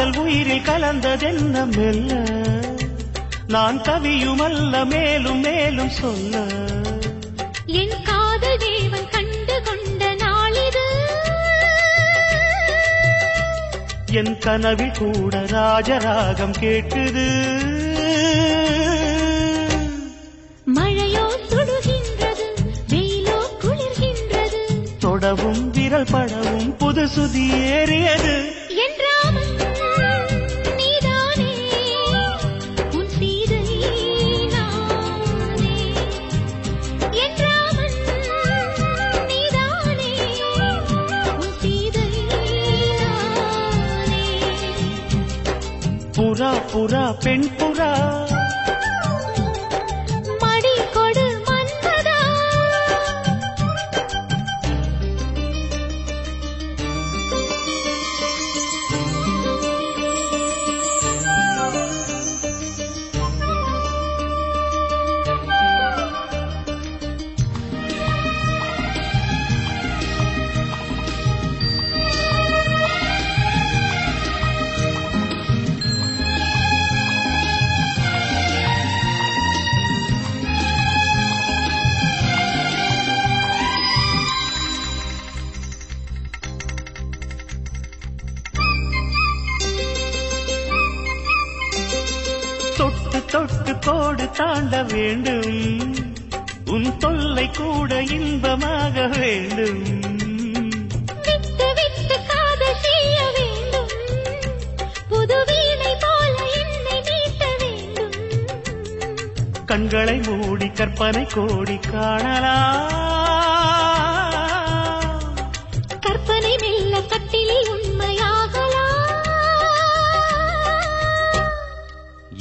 காதல் உயிரில் கலந்ததென்ன மெல்ல நான் கவியுமல்ல மேலும் மேலும் சொல்ல என் காதல் தேவன் கண்டு கொண்ட நாளிது என் கனவில் கூட ராஜராகம் கேட்குது மழையோ சுடுகின்றது வெயிலோ குளிர்கின்றது தொடவும் விரல் படவும் புது சுதி ஏறியது என் ராமன் நீதானே உன் சீதை நானே என் ராமன் நீதானே உன் சீதை நானே புறா புறா பெண் புறா மடி கொடு மன்மதா தொட்டு தொட்டு கோடு தாண்ட வேண்டும் உன் தொல்லை கூட இன்பமாக வேண்டும் விட்டு விட்டு காதல் செய்ய வேண்டும் புது வீணை போல என்னை மீட்ட வேண்டும் கண்களை மூடி கற்பனை கோடி காணலாம் கற்பனை மெல்ல கட்டிலில் உண்மையாகலாம்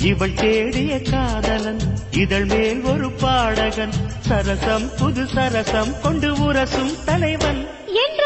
இவள் தேடிய காதலன் இதழ் மேல் ஒரு பாடகன் சரசம் புது சரசம் கொண்டு உரசும் தலைவன் என்ற